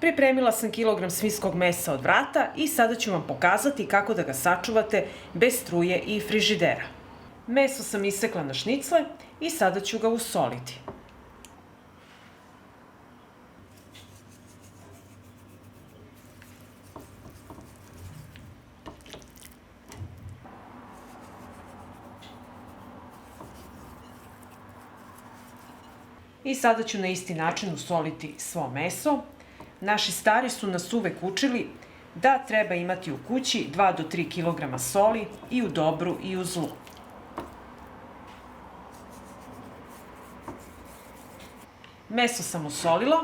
Pripremila sam kilogram svinjskog mesa od vrata i sada ću vam pokazati kako da ga sačuvate bez struje i frižidera. Meso sam isekla na šnicle i sada ću ga usoliti. I sada ću na isti način usoliti svo meso. Naši stari su nas uvek učili da treba imati u kući 2 do 3 kg soli i u dobru i u zlu. Meso sam usolila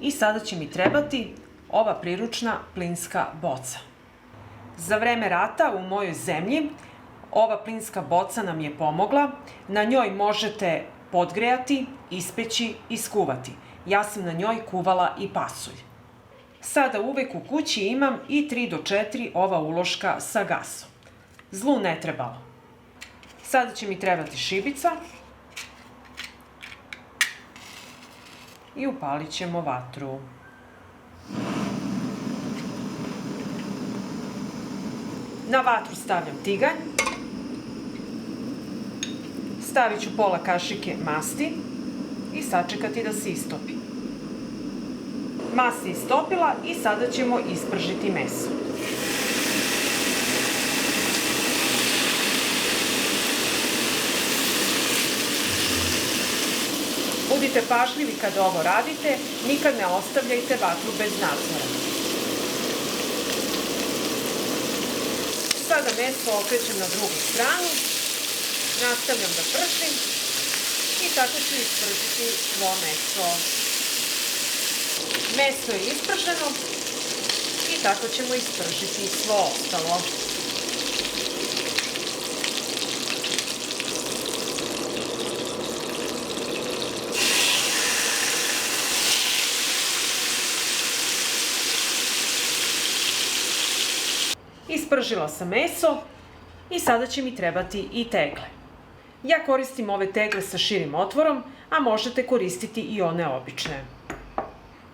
i sada će mi trebati ova priručna plinska boca. Za vreme rata u mojoj zemlji ova plinska boca nam je pomogla. Na njoj možete podgrejati, ispeći i skuvati. Ja sam na njoj kuvala i pasulj. Sada uvek u kući imam i 3 do 4 ova uloška sa gasom. Zlu ne trebalo. Sada će mi trebati šibica i upalit ćemo vatru. Na vatru stavljam tiganj. Stavit ću pola kašike masti i sačekati da se istopi. Mast je istopila i sada ćemo ispržiti meso. Budite pažljivi kada ovo radite, nikad ne ostavljajte vatru bez nadzora. Sada meso okrećem na drugu stranu, nastavljam da pržim i tako ću ispržiti svo meso. Meso je isprženo i tako ćemo ispržiti svo ostalo. Ispržila sam meso i sada će mi trebati i tegle. Ja koristim ove tegle sa širim otvorom, a možete koristiti i one obične.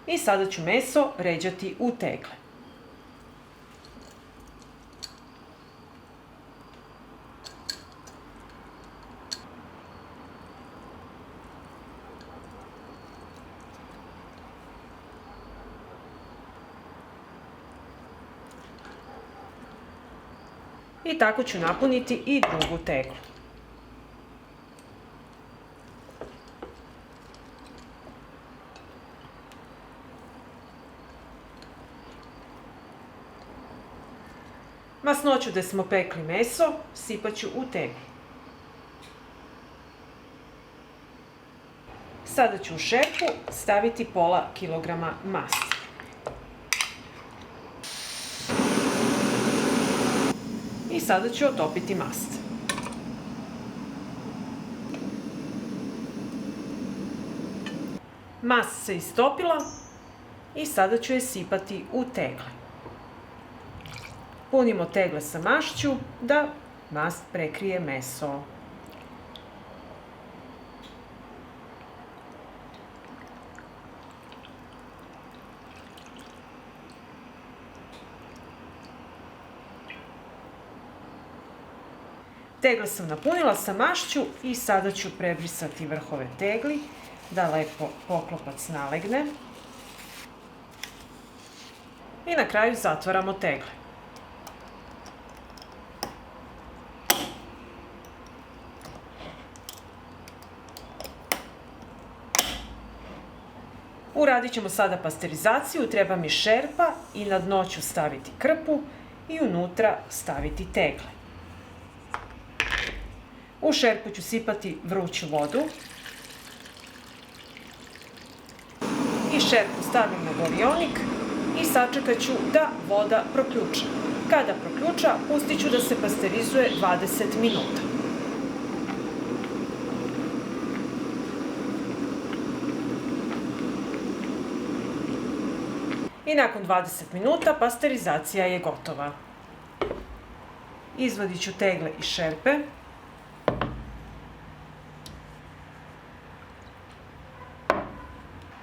I sada ću meso ređati u tegle. I tako ću napuniti i drugu teglu. Masnoću gde smo pekli meso sipat ću u teglu. Sada ću u šerpu staviti pola kilograma masti. I sada ću otopiti mast. Mast se istopila i sada ću je sipati u tegle. Punimo tegle sa mašću da mast prekrije meso. Tegle sam napunila sa mašću i sada ću prebrisati vrhove tegli da lepo poklopac nalegne. I na kraju zatvaramo tegle. Uradit ćemo sada pasterizaciju, treba mi šerpa i na dno ću staviti krpu i unutra staviti tegle. U šerpu ću sipati vruću vodu i šerpu stavim na gorionik i sačekat ću da voda proključa. Kada proključa, pustit ću da se pasterizuje 20 minuta. I nakon 20 minuta pasterizacija je gotova. Izvadit ću tegle iz šerpe.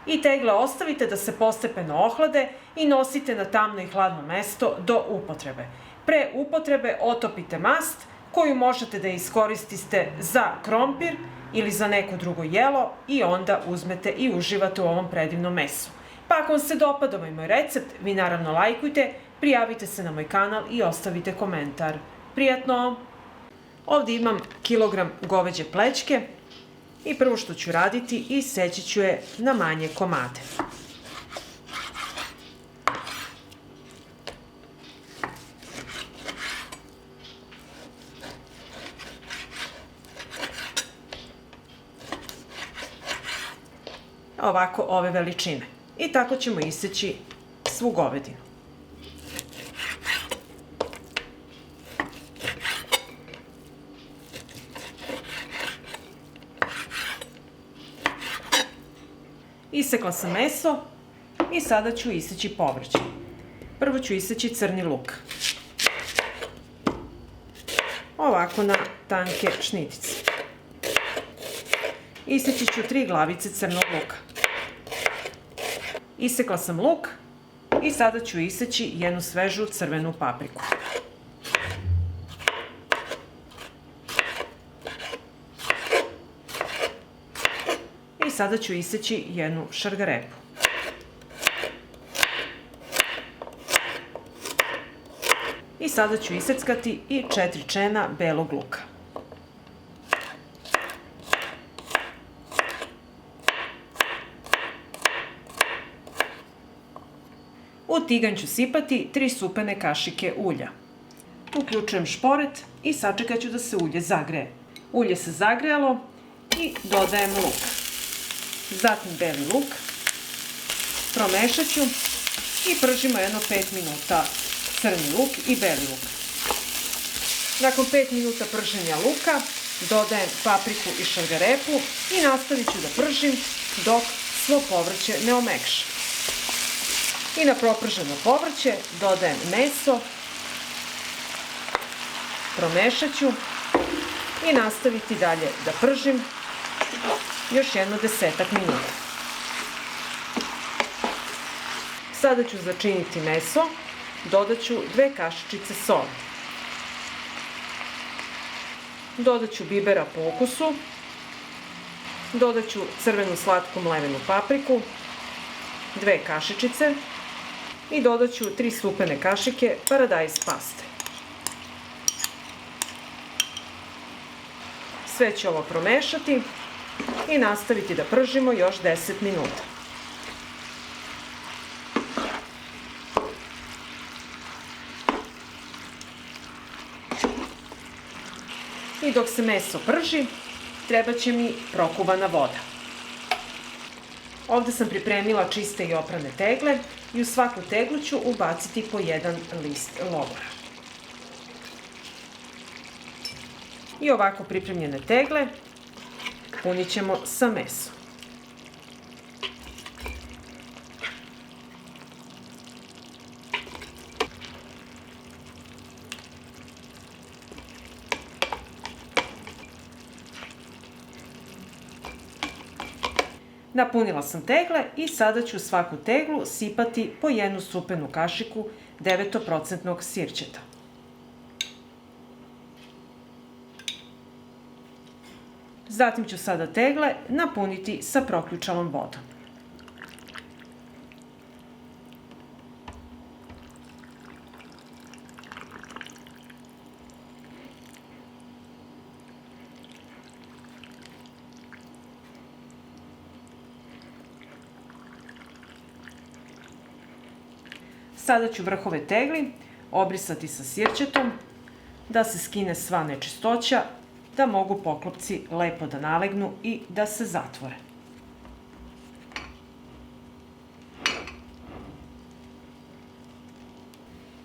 i tegle ostavite da se postepeno ohlade i nosite na tamno i hladno mesto do upotrebe. Pre upotrebe otopite mast koju možete da iskoristite za krompir ili za neko drugo jelo i onda uzmete i uživate u ovom predivnom mesu. Pa ako vam se dopada ovaj moj recept, vi naravno lajkujte, prijavite se na moj kanal i ostavite komentar. Prijatno! Ovdje imam kilogram goveđe plećke i prvo što ću raditi, iseći ću je na manje komade. Ovako ove veličine. I tako ćemo iseći svu govedinu. Isekla sam meso i sada ću iseći povrće. Prvo ću iseći crni luk. Ovako na tanke šnitice. Iseći ću 3 glavice crnog luka. Isekla sam luk i sada ću iseći jednu svežu crvenu papriku. I sada ću iseći jednu šargarepu. I sada ću iseckati i 4 čena belog luka. U tiganj ću sipati 3 supene kašike ulja. Uključujem šporet i sačekat ću da se ulje zagreje. Ulje se zagrejalo i dodajem luk. Zatim beli luk. Promešat ću i pržimo jedno 5 minuta crni luk i beli luk. Nakon 5 minuta prženja luka dodajem papriku i šargarepu i nastavit ću da pržim dok svo povrće ne omekša. I na proprženo povrće dodajem meso, promešat ću i nastaviti dalje da pržim još jedno 10-ak minuta. Sada ću začiniti meso, dodat ću 2 kašičice soli. Dodat ću bibera po ukusu, dodat ću crvenu slatku mlevenu papriku, 2 kašičice i dodat ću 3 supene kašike paradajz paste. Sve ću ovo promešati i nastaviti da pržimo još 10 minuta. I dok se meso prži, treba će mi prokuvana voda. Ovdje sam pripremila čiste i oprane tegle i u svaku teglu ću ubaciti po 1 list lovora. I ovako pripremljene tegle punit ćemo sa mesom. Napunila sam tegle i sada ću svaku teglu sipati po 1 supenu kašiku 9% sirćeta. Zatim ću sada tegle napuniti sa proključalom vodom. Sada ću vrhove tegli obrisati sa sirćetom da se skine sva nečistoća, da mogu poklopci lepo da nalegnu i da se zatvore.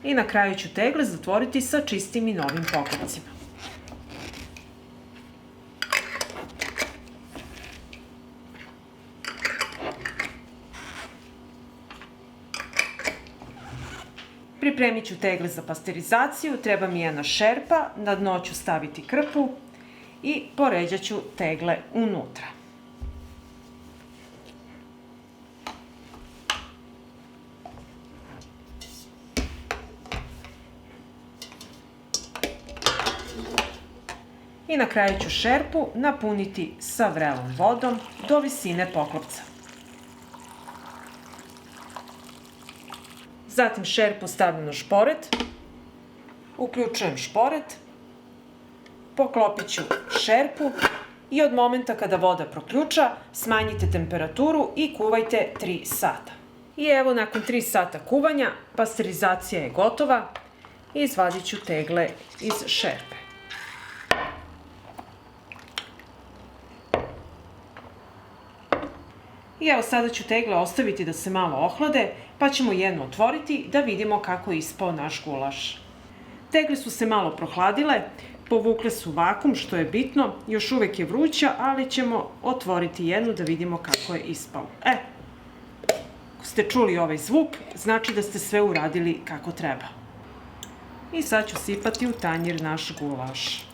I na kraju ću tegle zatvoriti sa čistim i novim poklopcima. Pripremit ću tegle za pasterizaciju, treba mi jedna šerpa, na dno ću staviti krpu i poređat ću tegle unutra. I na kraju ću šerpu napuniti sa vrelom vodom do visine poklopca. Zatim šerpu stavljam na šporet, uključujem šporet, poklopit ću šerpu i od momenta kada voda proključa smanjite temperaturu i kuvajte 3 sata. I evo nakon 3 sata kuvanja pasterizacija je gotova i izvadit ću tegle iz šerpe. I evo sada ću tegle ostaviti da se malo ohlade, pa ćemo jedno otvoriti da vidimo kako je ispao naš gulaš. Tegle su se malo prohladile, povukle su vakum, što je bitno, još uvek je vruća, ali ćemo otvoriti jednu da vidimo kako je ispao. Ako ste čuli ovaj zvuk, znači da ste sve uradili kako treba. I sad ću sipati u tanjir naš gulaš.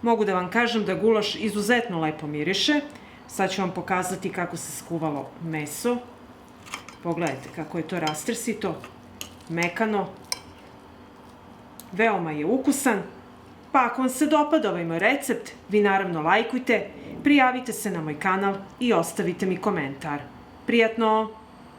Mogu da vam kažem da gulaš izuzetno lepo miriše. Sad ću vam pokazati kako se skuvalo meso. Pogledajte kako je to rastrsito, mekano. Veoma je ukusan. Pa ako vam se dopada ovaj moj recept, vi naravno lajkujte, prijavite se na moj kanal i ostavite mi komentar. Prijatno!